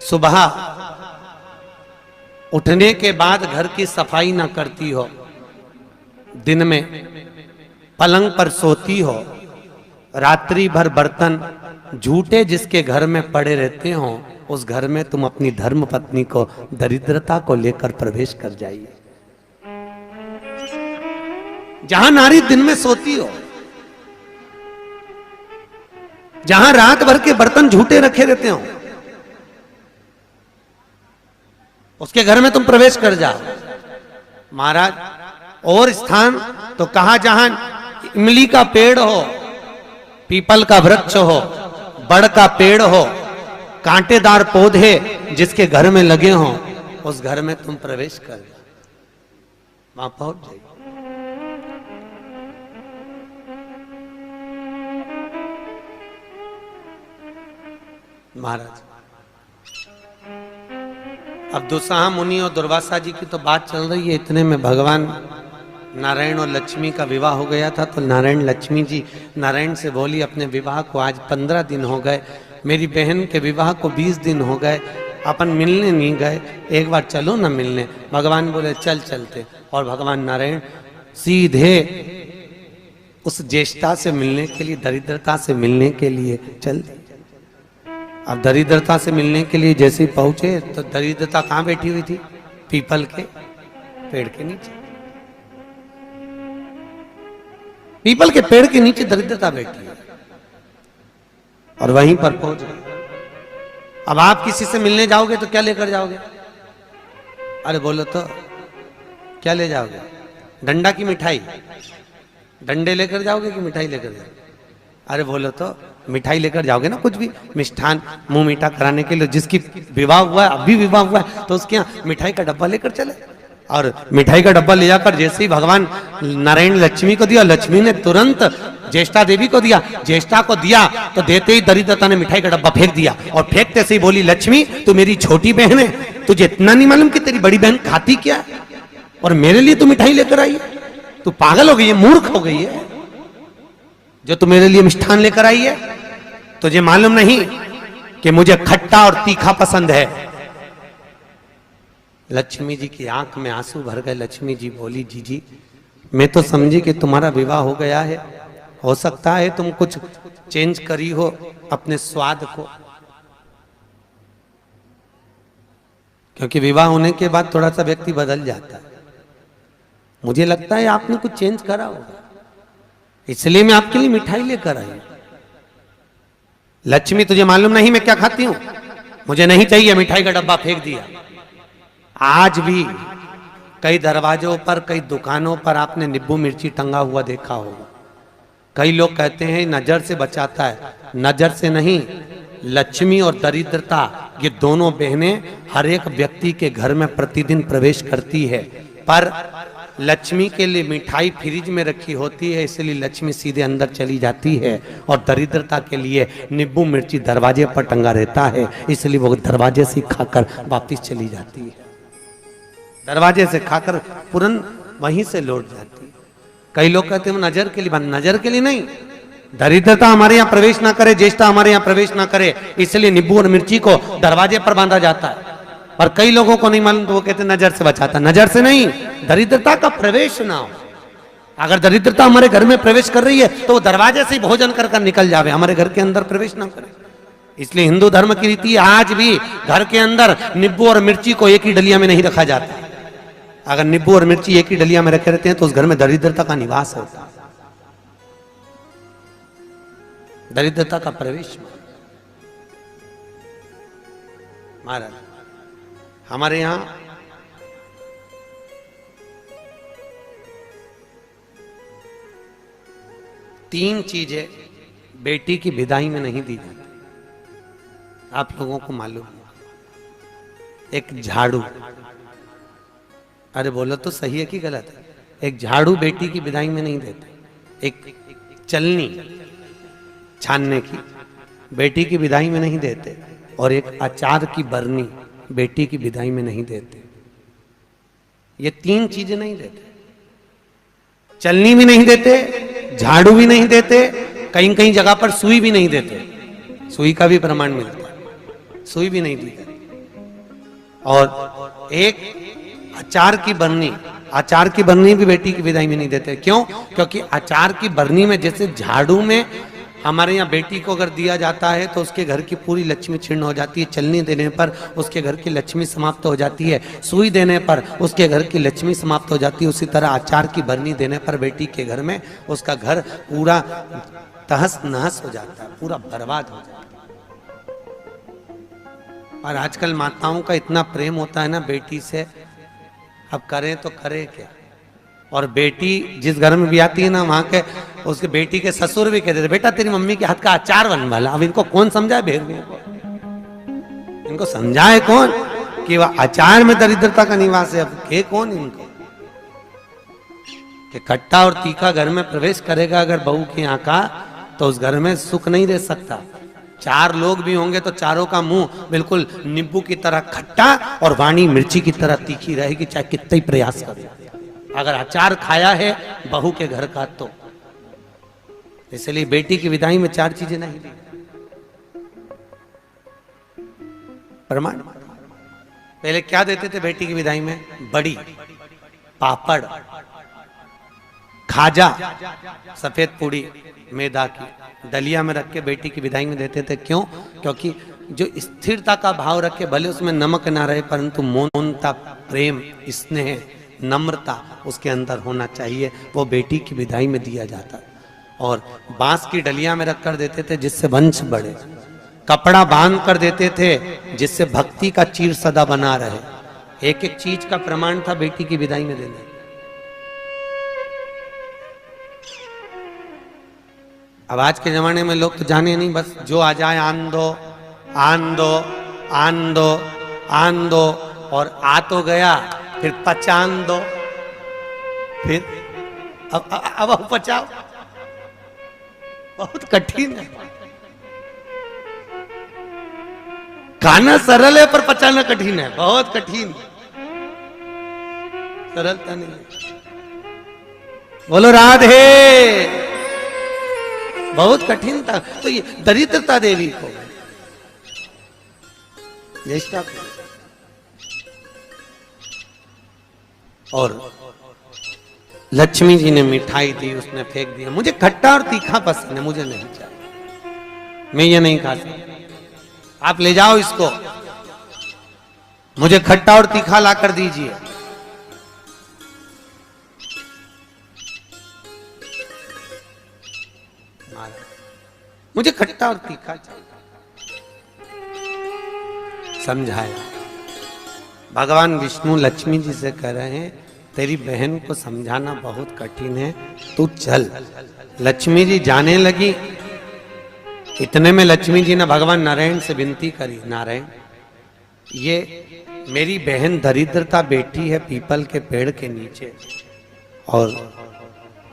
सुबह उठने के बाद घर की सफाई ना करती हो, दिन में पलंग पर सोती हो, रात्रि भर बर्तन झूठे जिसके घर में पड़े रहते हो, उस घर में तुम अपनी धर्म पत्नी को दरिद्रता को लेकर प्रवेश कर जाइए। जहां नारी दिन में सोती हो, जहां रात भर के बर्तन झूठे रखे रहते हो, उसके घर में तुम प्रवेश कर जाओ। महाराज, और स्थान तो कहा जहां इमली का पेड़ हो, पीपल का वृक्ष हो, बड़ का पेड़ हो, कांटेदार पौधे जिसके घर में लगे हो, उस घर में तुम प्रवेश कर जाओ, वहां पहुंच जाइए। महाराज, अब दुसाहा मुनि और दुर्वासा जी की तो बात चल रही है, इतने में भगवान नारायण और लक्ष्मी का विवाह हो गया था। तो नारायण लक्ष्मी जी नारायण से बोली, अपने विवाह को आज 15 दिन हो गए, मेरी बहन के विवाह को 20 दिन हो गए, अपन मिलने नहीं गए, एक बार चलो ना मिलने। भगवान बोले चल चलते, और भगवान नारायण सीधे उस ज्येष्ठा से मिलने के लिए, दरिद्रता से मिलने के लिए चल दिए। अब दरिद्रता से मिलने के लिए जैसे ही पहुंचे तो दरिद्रता कहां बैठी हुई थी? पीपल के पेड़ के नीचे। पीपल के पेड़ के नीचे दरिद्रता बैठी है, और वहीं पर पहुंच गए। अब आप किसी से मिलने जाओगे तो क्या लेकर जाओगे? अरे बोलो तो क्या ले जाओगे? डंडा की मिठाई? डंडे लेकर जाओगे कि मिठाई लेकर जाओगे? अरे बोलो तो मिठाई लेकर जाओगे ना, कुछ भी मिष्ठान मुंह मीठा कराने के लिए। जिसकी विवाह हुआ है, अभी विवाह हुआ है, तो उसके यहाँ मिठाई का डब्बा लेकर चले। और मिठाई का डब्बा ले जाकर जैसे ही भगवान नारायण लक्ष्मी को दिया, लक्ष्मी ने तुरंत ज्येष्ठा देवी को दिया। ज्येष्ठा को दिया तो देते ही दरिद्रता ने मिठाई का डब्बा फेंक दिया, और फेंकते से ही बोली, लक्ष्मी तू मेरी छोटी बहन है, तुझे इतना नहीं मालूम कि तेरी बड़ी बहन खाती क्या है, और मेरे लिए तू मिठाई लेकर आई है? तू पागल हो गई है, मूर्ख हो गई है, जो तू मेरे लिए मिष्ठान लेकर आई है। तुझे मालूम नहीं कि मुझे खट्टा और तीखा पसंद है। लक्ष्मी जी की आंख में आंसू भर गए। लक्ष्मी जी बोली, जीजी मैं तो समझी कि तुम्हारा विवाह हो गया है, हो सकता है तुम कुछ चेंज करी हो अपने स्वाद को, क्योंकि विवाह होने के बाद थोड़ा सा व्यक्ति बदल जाता है। मुझे लगता है आपने कुछ चेंज करा होगा, इसलिए मैं आपके लिए मिठाई लेकर आई। लक्ष्मी तुझे मालूम नहीं मैं क्या खाती हूं? मुझे नहीं चाहिए, मिठाई का डब्बा फेंक दिया। आज भी कई दरवाजों पर, कई दुकानों पर आपने नींबू मिर्ची टंगा हुआ देखा होगा। कई लोग कहते हैं नजर से बचाता है, नजर से नहीं, लक्ष्मी और दरिद्रता ये दोनों बहनें हर एक व्यक्ति के घर में प्रतिदिन प्रवेश करती है। पर लक्ष्मी के लिए मिठाई फ्रिज में रखी होती है, इसलिए लक्ष्मी सीधे अंदर चली जाती है, और दरिद्रता के लिए नींबू मिर्ची दरवाजे पर टंगा रहता है, इसलिए वो दरवाजे से खाकर वापस चली जाती है। दरवाजे से खाकर तुरंत वहीं से लौट जाती है। कई लोग कहते हैं नजर के लिए, नजर के लिए नहीं, दरिद्रता हमारे यहाँ प्रवेश ना करे, ज्येष्ठा हमारे यहाँ प्रवेश ना करे, इसलिए नींबू और मिर्ची को दरवाजे पर बांधा जाता है। और कई लोगों को नहीं मालूम तो वो कहते हैं नजर से बचाता। नजर से नहीं, दरिद्रता का प्रवेश ना हो। अगर दरिद्रता हमारे घर में प्रवेश कर रही है तो वो दरवाजे से ही भोजन कर कर निकल जावे, हमारे घर के अंदर प्रवेश ना करे। इसलिए हिंदू धर्म की रीति आज भी घर के अंदर नींबू और मिर्ची को एक ही डलिया में नहीं रखा जाता। अगर नींबू और मिर्ची एक ही डलिया में रखे रहते हैं तो उस घर में दरिद्रता का निवास होता है, दरिद्रता का प्रवेश। महाराज, हमारे यहां तीन चीजें बेटी की विदाई में नहीं दी जाती, आप लोगों को मालूम है। एक झाड़ू, अरे बोलो तो सही है कि गलत है? एक झाड़ू बेटी की विदाई में नहीं देते। एक चलनी छानने की बेटी की विदाई में नहीं देते, और एक अचार की बरनी बेटी की विदाई में नहीं देते। ये तीन चीजें नहीं देते, चलनी भी नहीं देते, झाड़ू भी नहीं देते, कहीं कहीं जगह पर सुई भी नहीं देते। सुई का भी प्रमाण मिलता है, सुई भी नहीं दी जाती। और एक अचार की बरनी, अचार की बरनी भी बेटी की विदाई में नहीं देते। क्यों? क्योंकि अचार की बरनी में जैसे झाड़ू में हमारे यहाँ बेटी को अगर दिया जाता है तो उसके घर की पूरी लक्ष्मी छीर्ण हो जाती है, चलनी देने पर उसके घर की लक्ष्मी समाप्त हो जाती है, सुई देने पर उसके घर की लक्ष्मी समाप्त हो जाती है, उसी तरह अचार की बरनी देने पर बेटी के घर में उसका घर पूरा तहस नहस हो जाता है, पूरा बर्बाद हो जाता है। और आजकल माताओं का इतना प्रेम होता है ना बेटी से, अब करें तो करें क्या। और बेटी जिस घर में भी आती है ना, वहां के उसके बेटी के ससुर भी कहते थे बेटा तेरी मम्मी के हाथ का अचार बन वाला। अब इनको कौन समझाए भेड़ियों को, इनको समझाए कौन कि वह अचार में दरिद्रता का निवास है। अब के कौन इनको कि खट्टा और तीखा घर में प्रवेश करेगा अगर बहू के यहाँ का, तो उस घर में सुख नहीं रह सकता। चार लोग भी होंगे तो चारों का मुंह बिल्कुल नींबू की तरह खट्टा और वाणी मिर्ची की तरह तीखी रहेगी, चाहे कितना ही प्रयास करे। अगर अचार खाया है बहू के घर का तो। इसलिए बेटी की विदाई में चार चीजें नहीं दी। प्रमाण पहले क्या देते थे बेटी की विदाई में? बड़ी, पापड़, खाजा, सफेद पूड़ी मैदा की दलिया में रख के बेटी की विदाई में देते थे। क्यों? क्योंकि जो स्थिरता का भाव रखे, भले उसमें नमक ना रहे परंतु मौनता, प्रेम, स्नेह, नम्रता उसके अंदर होना चाहिए, वो बेटी की विदाई में दिया जाता। और बांस की डलिया में रख कर देते थे जिससे वंश बढ़े, कपड़ा बांध कर देते थे जिससे भक्ति का चीर सदा बना रहे। एक एक चीज का प्रमाण था बेटी की विदाई में देने। अब आज के जमाने में लोग तो जाने नहीं, बस जो आ जाए आन दो, आन दो, आन दो, आन दो, और आ तो गया फिर पचान दो, फिर अब पचाओ। बहुत कठिन है। खाना सरल है पर पचाना कठिन है, बहुत कठिन, सरलता नहीं है। बोलो राधे। बहुत कठिन था। तो ये दरिद्रता देवी को, ज्येष्ठा को, और लक्ष्मी जी ने मिठाई दी, उसने फेंक दिया। मुझे खट्टा और तीखा पसंद है, मुझे नहीं चाहिए, मैं ये नहीं खा सकता, आप ले जाओ इसको, मुझे खट्टा और तीखा ला कर दीजिए। मुझे खट्टा और तीखा चाहिए। समझाया। भगवान विष्णु लक्ष्मी जी से कह रहे हैं तेरी बहन को समझाना बहुत कठिन है, तू चल। लक्ष्मी जी जाने लगी। इतने में लक्ष्मी जी ने भगवान नारायण से विनती करी, नारायण ये मेरी बहन दरिद्रता बैठी है पीपल के पेड़ के नीचे, और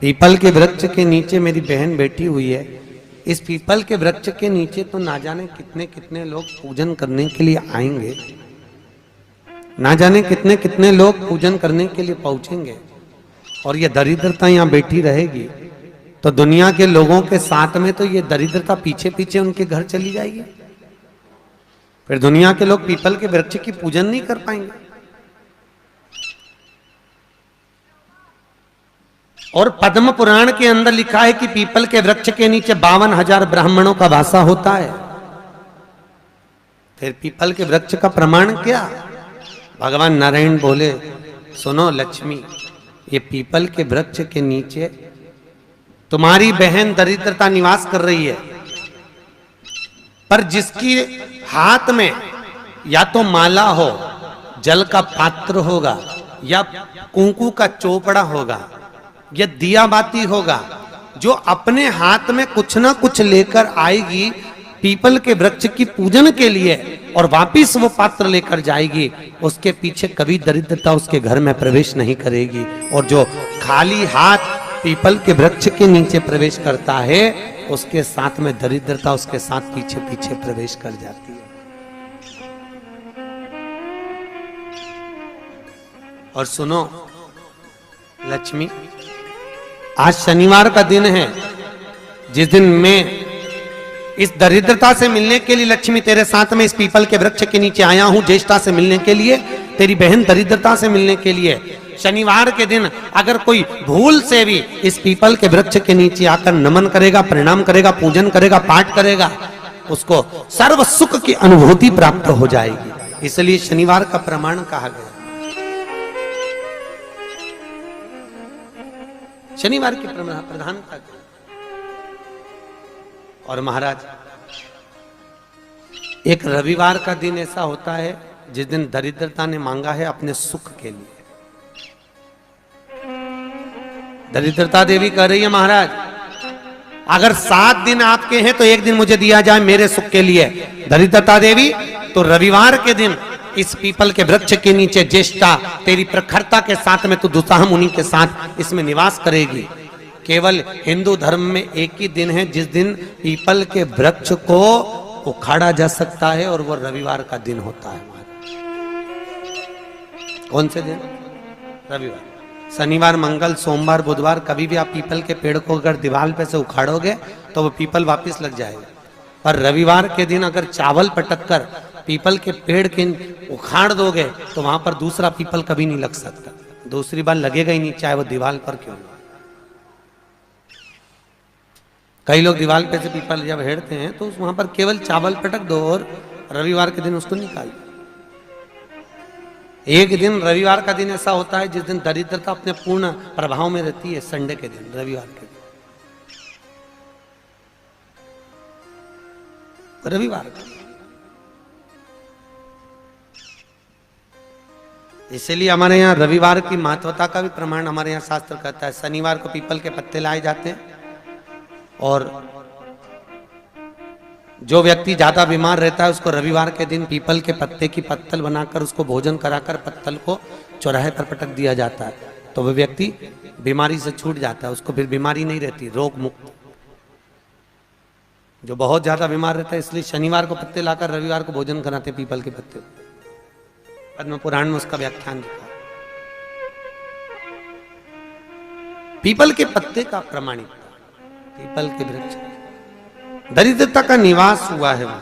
पीपल के वृक्ष के नीचे मेरी बहन बैठी हुई है। इस पीपल के वृक्ष के नीचे तो ना जाने कितने कितने लोग पूजन करने के लिए आएंगे, ना जाने कितने कितने लोग पूजन करने के लिए पहुंचेंगे, और ये दरिद्रता यहाँ बैठी रहेगी तो दुनिया के लोगों के साथ में तो ये दरिद्रता पीछे पीछे उनके घर चली जाएगी। फिर दुनिया के लोग पीपल के वृक्ष की पूजन नहीं कर पाएंगे। और पद्म पुराण के अंदर लिखा है कि पीपल के वृक्ष के नीचे 52,000 ब्राह्मणों का वासा होता है। फिर पीपल के वृक्ष का प्रमाण क्या? भगवान नारायण बोले, सुनो लक्ष्मी, ये पीपल के वृक्ष के नीचे तुम्हारी बहन दरिद्रता निवास कर रही है, पर जिसकी हाथ में या तो माला हो, जल का पात्र होगा, या कुंकू का चोपड़ा होगा, या दिया बाती होगा, जो अपने हाथ में कुछ ना कुछ लेकर आएगी पीपल के वृक्ष की पूजन के लिए और वापिस वो पात्र लेकर जाएगी, उसके पीछे कभी दरिद्रता उसके घर में प्रवेश नहीं करेगी। और जो खाली हाथ पीपल के वृक्ष के नीचे प्रवेश करता है, उसके साथ में दरिद्रता उसके साथ पीछे पीछे प्रवेश कर जाती है। और सुनो लक्ष्मी, आज शनिवार का दिन है, जिस दिन मैं इस दरिद्रता से मिलने के लिए लक्ष्मी तेरे साथ में इस पीपल के वृक्ष के नीचे आया हूं, ज्येष्ठा से मिलने के लिए, तेरी बहन दरिद्रता से मिलने के लिए। शनिवार के दिन अगर कोई भूल से भी इस पीपल के वृक्ष के नीचे आकर नमन करेगा, प्रणाम करेगा, पूजन करेगा, पाठ करेगा, उसको सर्व सुख की अनुभूति प्राप्त हो जाएगी। इसलिए शनिवार का प्रमाण कहा गया। शनिवार की प्रधानता। और महाराज, एक रविवार का दिन ऐसा होता है जिस दिन दरिद्रता ने मांगा है अपने सुख के लिए। दरिद्रता देवी कह रही है, महाराज अगर 7 दिन आपके हैं तो एक दिन मुझे दिया जाए मेरे सुख के लिए। दरिद्रता देवी, तो रविवार के दिन इस पीपल के वृक्ष के नीचे ज्येष्ठा तेरी प्रखरता के साथ में तू दुसाह मुनि के साथ इसमें निवास करेगी। केवल हिंदू धर्म में एक ही दिन है जिस दिन पीपल के वृक्ष को उखाड़ा जा सकता है, और वो रविवार का दिन होता है। कौन से दिन? रविवार। शनिवार, मंगल, सोमवार, बुधवार कभी भी आप पीपल के पेड़ को अगर दीवार पे से उखाड़ोगे तो वो पीपल वापस लग जाएगा। पर रविवार के दिन अगर चावल पटक कर पीपल के पेड़ के उखाड़ दोगे तो वहां पर दूसरा पीपल कभी नहीं लग सकता, दूसरी बार लगेगा ही नहीं, चाहे वो दीवार पर क्यों ना। कई लोग दीवार पे से पीपल जब हेड़ते हैं तो वहां पर केवल चावल पटक दो और रविवार के दिन उसको निकाल दो। एक दिन रविवार का दिन ऐसा होता है जिस दिन दरिद्रता अपने पूर्ण प्रभाव में रहती है, संडे के दिन, रविवार के दिन, रविवार का। इसलिए हमारे यहाँ रविवार की महत्वता का भी प्रमाण हमारे यहाँ शास्त्र कहता है। शनिवार को पीपल के पत्ते लाए जाते हैं, और जो व्यक्ति ज्यादा बीमार रहता है उसको रविवार के दिन पीपल के पत्ते की पत्तल बनाकर उसको भोजन कराकर पत्तल को चौराहे पर पटक दिया जाता है, तो वह व्यक्ति बीमारी से छूट जाता है, उसको फिर बीमारी नहीं रहती, रोग मुक्त। जो बहुत ज्यादा बीमार रहता है इसलिए शनिवार को पत्ते लाकर रविवार को भोजन कराते पीपल के पत्ते। पद्म पुराण में उसका व्याख्यान लिखा। पीपल के पत्ते का प्रमाणिकता, पीपल के वृक्ष, दरिद्रता का निवास हुआ है वो।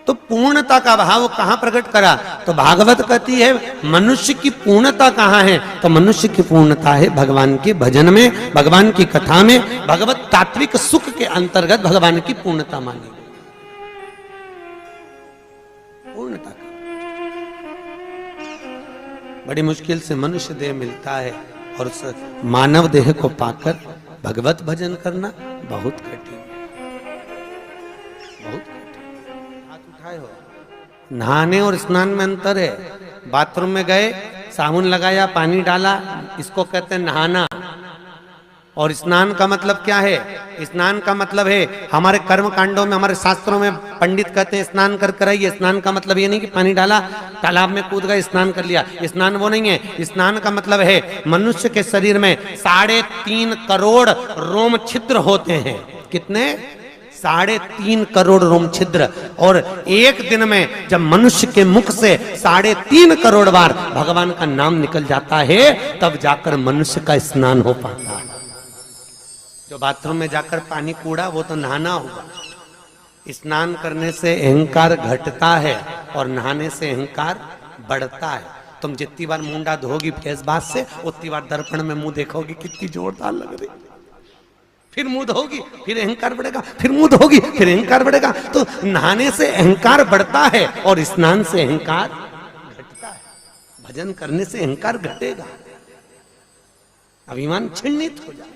तो पूर्णता का भाव कहां प्रकट करा? तो भागवत कहती है मनुष्य की पूर्णता कहां है? तो मनुष्य की पूर्णता है भगवान के भजन में, भगवान की कथा में, भगवत तात्विक सुख के अंतर्गत भगवान की पूर्णता मानी। पूर्णता का बड़ी मुश्किल से मनुष्य देह मिलता है, और उस मानव देह को पाकर भगवत भजन करना बहुत कठिन, बहुत कठिन। हाथ उठाए हो। नहाने और स्नान में अंतर है। बाथरूम में गए, साबुन लगाया, पानी डाला, इसको कहते हैं नहाना। और स्नान का मतलब क्या है? स्नान का मतलब है हमारे कर्म कांडों में, हमारे शास्त्रों में पंडित कहते हैं स्नान कर कर आइए। स्नान का मतलब ये नहीं कि पानी डाला, तालाब में कूद गए, स्नान कर लिया, स्नान वो नहीं है। स्नान का मतलब है मनुष्य के शरीर में 3.5 करोड़ रोम छिद्र होते हैं। कितने? 3.5 करोड़ रोम छिद्र। और एक दिन में जब मनुष्य के मुख से 3.5 करोड़ बार भगवान का नाम निकल जाता है, तब जाकर मनुष्य का स्नान हो पाता है। जो बाथरूम में जाकर पानी कूड़ा वो तो नहाना होगा। स्नान करने से अहंकार घटता है और नहाने से अहंकार बढ़ता है। तुम जितनी बार मुंडा धोगी फेस बात से, उतनी बार दर्पण में मुंह देखोगी कितनी जोरदार लग रही, फिर मुंह धोगी, फिर अहंकार बढ़ेगा, फिर मुंह धोगी, फिर अहंकार बढ़ेगा। तो नहाने से अहंकार बढ़ता है और स्नान से अहंकार घटता है। भजन करने से अहंकार घटेगा, अभिमान छिन्नित हो जाएगा।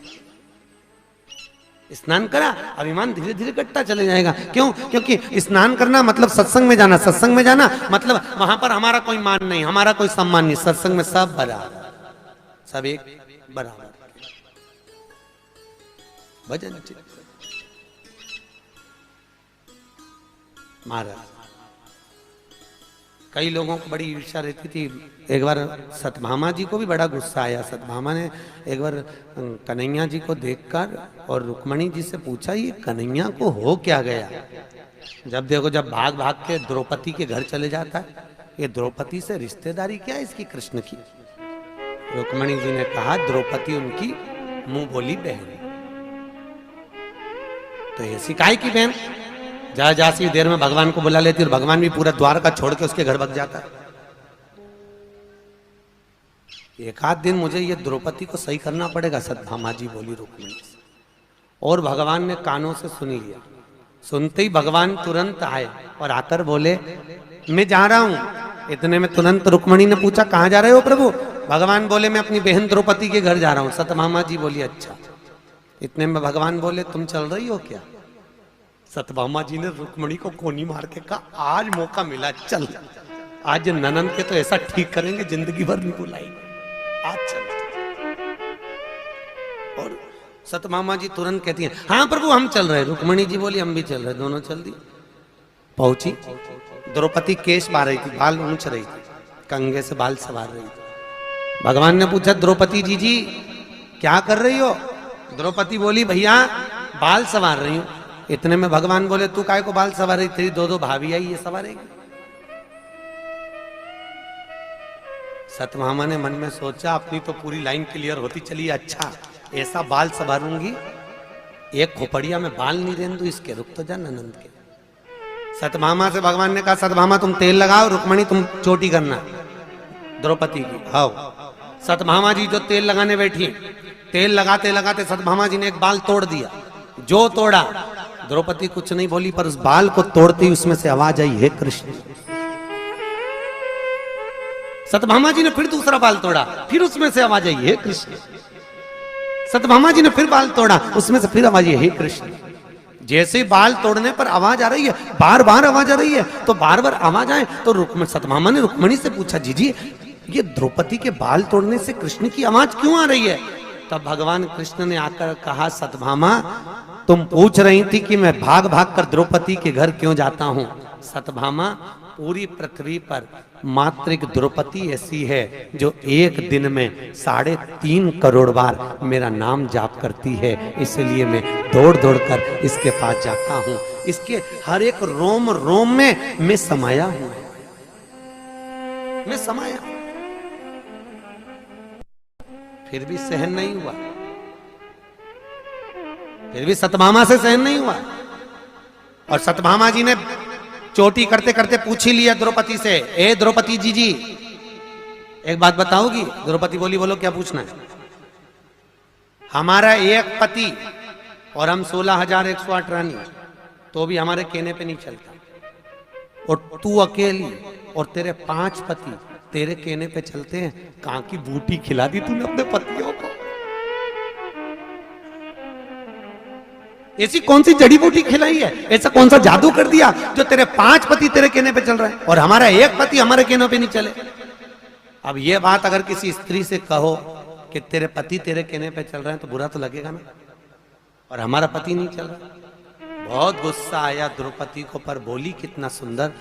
स्नान करा, अभिमान धीरे धीरे घटता चले जाएगा। क्यों? क्योंकि स्नान करना मतलब सत्संग में जाना, सत्संग में जाना मतलब वहां पर हमारा कोई मान नहीं, हमारा कोई सम्मान नहीं। सत्संग में सब बराबर, सब एक बराबर। भजन महाराज, कई लोगों को बड़ी ईर्ष्या रहती थी। एक बार सतभामा जी को भी बड़ा गुस्सा आया। सतभामा ने एक बार कन्हैया जी को देखकर और रुक्मणी जी से पूछा, ये कन्हैया को हो क्या गया? जब देखो, जब भाग भाग के द्रौपदी के घर चले जाता है, ये द्रौपदी से रिश्तेदारी क्या है इसकी कृष्ण की? रुक्मणी जी ने कहा द्रौपदी उनकी मुंह बोली बहन। तो ऐसी काहे की बहन, जा जा सी देर में भगवान को बुला लेती और भगवान भी पूरा द्वार का छोड़ के उसके घर भग जाता है। एक आध दिन मुझे ये द्रौपदी को सही करना पड़ेगा, सत्यभामा जी बोली रुक्मिणी से। और भगवान ने कानों से सुनी लिया। सुनते ही भगवान तुरंत आए और आकर बोले मैं जा रहा हूं। इतने में तुरंत रुक्मिणी ने पूछा कहां जा रहे हो प्रभु? भगवान बोले मैं अपनी बहन द्रौपदी के घर जा रहा हूं। सत्यभामा जी बोली अच्छा। इतने में भगवान बोले तुम चल रही हो क्या? सत्यभामा जी ने रुक्मिणी को कोनी मार के कहा आज मौका मिला, चल आज ननंद के तो ऐसा ठीक करेंगे जिंदगी भर नहीं बुलाएंगे, आज चल। और सत्यभामा जी तुरंत कहती हैं हाँ प्रभु हम चल रहे। रुक्मिणी जी बोली हम भी चल रहे। दोनों चल दी। पहुंची, द्रौपदी केश बार रही थी, बाल ऊंच रही थी, कंघे से बाल सवार रही थी। भगवान ने पूछा द्रौपदी जी क्या कर रही हो? द्रौपदी बोली भैया बाल सवार रही हूं। इतने में भगवान बोले तू काय को बाल सवार रही? तेरी दो दो भाभी आई, ये सवारेगी। सत्यभामा ने मन में सोचा अपनी तो पूरी लाइन क्लियर होती चली, अच्छा ऐसा बाल सवारूंगी, एक खोपड़िया में बाल नहीं रहने दूं इसके, रुक तो जा ननंद के। सत्यभामा से भगवान ने कहा सत्यभामा तुम तेल लगाओ, रुक्मिणी तुम चोटी करना द्रौपदी की। आओ सत्यभामा जी जो तेल लगाने बैठी, तेल लगाते लगाते सत्यभामा जी ने एक बाल तोड़ दिया। जो तोड़ा, द्रौपदी कुछ नहीं बोली, पर उस बाल को तोड़ते ही उसमें से आवाज आई हे कृष्ण। सत्यभामा जी ने फिर दूसरा बाल तोड़ा, फिर उसमें से आवाज आई हे कृष्ण। सत्यभामा जी ने फिर बाल तोड़ा, उसमें से फिर आवाज आई हे कृष्ण। जैसे ही बाल तोड़ने पर आवाज आ रही है, बार बार आवाज आ रही है, तो बार बार आवाज आए तो सत्यभामा ने रुक्मिणी से पूछा जी ये द्रौपदी के बाल तोड़ने से कृष्ण की आवाज क्यों आ रही है? तब भगवान कृष्ण ने आकर कहा सत्यभामा तुम पूछ रही थी कि मैं भाग भाग कर द्रौपदी के घर क्यों जाता हूं। सत्यभामा पूरी पृथ्वी पर मात्र एक द्रौपदी ऐसी है जो एक दिन में 3.5 करोड़ बार मेरा नाम जाप करती है, इसलिए मैं दौड़ दौड़ कर इसके पास जाता हूं। इसके हर एक रोम रोम में मैं समाया हूं, मैं समाया। फिर भी सहन नहीं हुआ, फिर भी सत्यभामा से सहन नहीं हुआ। और सत्यभामा जी ने चोटी करते करते पूछ ही लिया द्रौपदी से, ए द्रौपदी जी एक बात बताओगी? द्रौपदी बोली बोलो क्या पूछना है? हमारा एक पति और हम 16,108 रानी, तो भी हमारे कहने पे नहीं चलता। और तू अकेली और तेरे 5 पति तेरे कहने पे चलते हैं। कहां की बूटी खिला दी तूने अपने पतियों को? ऐसी कौन सी जड़ी बूटी खिलाई है? ऐसा कौन सा जादू कर दिया जो तेरे 5 पति तेरे कहने पे चल रहे हैं और हमारा एक पति हमारे कहने पे नहीं चले? अब ये बात अगर किसी स्त्री से कहो कि तेरे पति तेरे कहने पे चल रहे हैं तो बुरा तो लगेगा ना, और हमारा पति नहीं चल रहा। बहुत गुस्सा आया द्रौपदी को, पर बोली कितना सुंदर।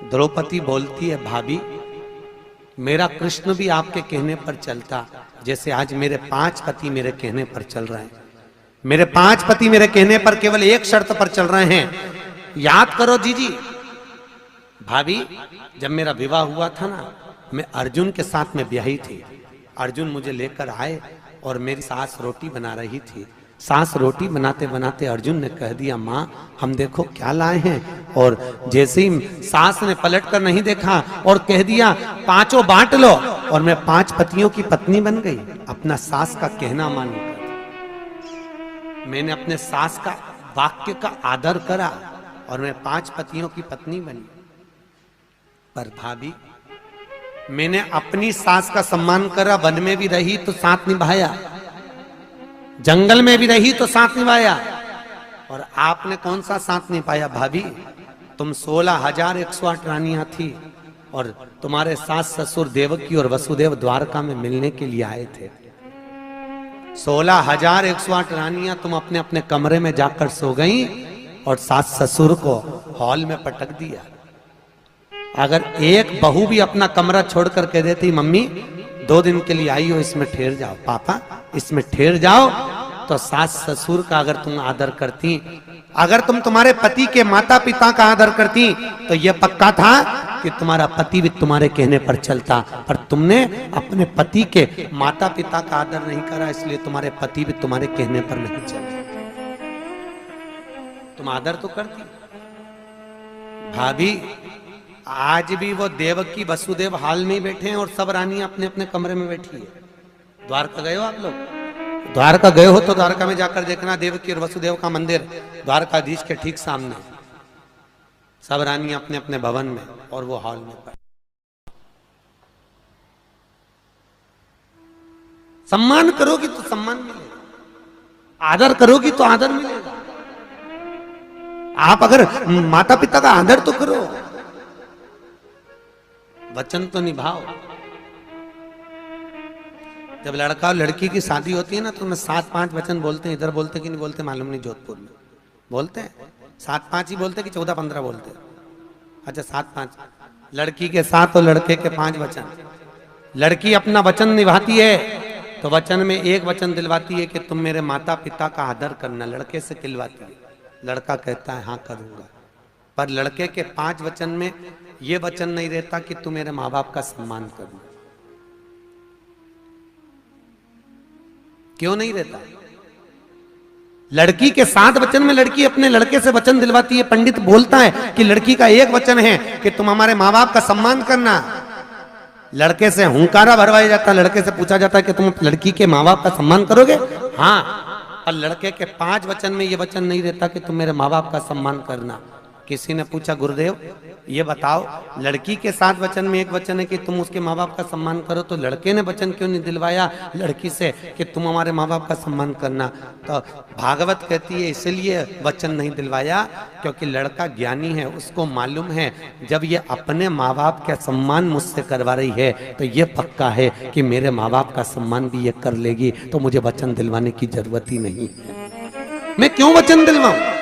द्रौपदी बोलती है भाभी मेरा कृष्ण भी आपके कहने पर चलता, जैसे आज मेरे 5 पति मेरे कहने पर चल रहे हैं। मेरे 5 पति मेरे कहने पर केवल एक शर्त पर चल रहे हैं। याद करो जी भाभी, जब मेरा विवाह हुआ था ना, मैं अर्जुन के साथ में ब्याही थी। अर्जुन मुझे लेकर आए और मेरी सास रोटी बना रही थी। सास रोटी बनाते बनाते अर्जुन ने कह दिया माँ हम देखो क्या लाए हैं। और जैसे ही सास ने पलट कर नहीं देखा और कह दिया 5 बांट लो, और मैं 5 पतियों की पत्नी बन गई। अपना सास का कहना मानकर मैंने अपने सास का वाक्य का आदर करा और मैं 5 पतियों की पत्नी बनी। पर भाभी मैंने अपनी सास का सम्मान करा, वन में भी रही तो साथ निभाया, जंगल में भी रही तो साथ निभाया, और आपने कौन सा साथ निभाया भाभी? तुम 16,108 रानियां थी और तुम्हारे सास ससुर देवकी और वसुदेव द्वारका में मिलने के लिए आए थे। 16,108 रानियां तुम अपने अपने कमरे में जाकर सो गई और सास ससुर को हॉल में पटक दिया। अगर एक बहू भी अपना कमरा छोड़कर कह देती मम्मी 2 दिन के लिए आई हो, इसमें ठहर जाओ, पापा इसमें ठहर जाओ, तो सास ससुर का अगर तुम आदर करती, अगर तुम तुम्हारे पति के माता पिता का आदर करती, तो यह पक्का था कि तुम्हारा पति भी तुम्हारे कहने पर चलता। पर तुमने अपने पति के माता पिता का आदर नहीं करा, इसलिए तुम्हारे पति भी तुम्हारे कहने पर नहीं चलते। तुम आदर तो करती। भाभी आज भी वो देवकी वसुदेव हाल में ही बैठे हैं और सब रानी अपने अपने कमरे में बैठी है। द्वारका गए हो आप लोग? द्वारका गए हो तो द्वारका में जाकर देखना, देवकी और वसुदेव का मंदिर द्वारकाधीश के ठीक सामने, सब रानी अपने अपने भवन में और वो हॉल में पड़े। सम्मान करोगी तो सम्मान मिलेगा, आदर करोगी तो आदर मिलेगा। आप अगर माता पिता का आदर तो करो, वचन तो निभाओ। जब लड़का और लड़की की शादी होती है ना तो मैं 7-5 वचन बोलते हैं। इधर बोलते कि नहीं बोलते मालूम नहीं, जोधपुर में बोलते हैं 7-5 ही बोलते कि 14-15 बोलते हैं। अच्छा 7-5, लड़की के 7 और लड़के के 5 वचन। लड़की अपना वचन निभाती है तो वचन में एक वचन दिलवाती है कि तुम मेरे माता पिता का आदर करना, लड़के से दिलवाती है। लड़का कहता है हाँ करूंगा, पर लड़के के 5 वचन में यह वचन नहीं रहता कि तू मेरे माँ बाप का सम्मान करना। क्यों नहीं रहता? लड़की के 7 वचन में लड़की अपने लड़के से वचन दिलवाती है। पंडित बोलता है कि लड़की का एक वचन है कि तुम हमारे माँ बाप का सम्मान करना। लड़के से हुंकारा भरवाया जाता है, लड़के से पूछा जाता है कि तुम लड़की के माँ बाप का सम्मान करोगे? हाँ। और लड़के के 5 वचन में यह वचन नहीं रहता कि तुम मेरे माँ बाप का सम्मान करना। किसी ने पूछा गुरुदेव ये बताओ, लड़की के 7 वचन में एक वचन है कि तुम उसके माँ बाप का सम्मान करो, तो लड़के ने वचन क्यों नहीं दिलवाया लड़की से कि तुम हमारे माँ बाप का सम्मान करना? तो भागवत कहती है इसलिए वचन नहीं दिलवाया क्योंकि लड़का ज्ञानी है, उसको मालूम है जब ये अपने माँ बाप का सम्मान मुझसे करवा रही है तो ये पक्का है कि मेरे माँ बाप का सम्मान भी ये कर लेगी, तो मुझे वचन दिलवाने की जरूरत ही नहीं है। मैं क्यों वचन दिलवाऊं?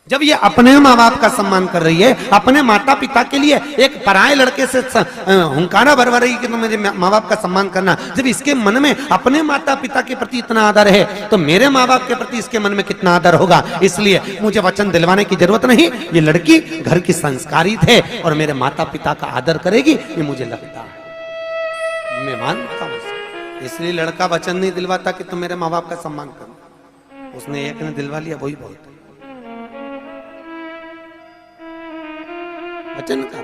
जब ये अपने माँ बाप का सम्मान कर रही है, अपने माता पिता के लिए एक पराये लड़के से हुंकारा भरवा रही है कि तुम मेरे माँ बाप का सम्मान करना, जब इसके मन में अपने माता पिता के प्रति इतना आदर है तो मेरे माँ बाप के प्रति इसके मन में कितना आदर होगा। इसलिए मुझे वचन दिलवाने की जरूरत नहीं। ये लड़की घर की संस्कारित है और मेरे माता पिता का आदर करेगी, ये मुझे लगता है, मैं मानता हूं। इसलिए लड़का वचन नहीं दिलवाता कि तुम मेरे माँ बाप का सम्मान करो। उसने एक ने दिलवा लिया, वही बहुत वचन का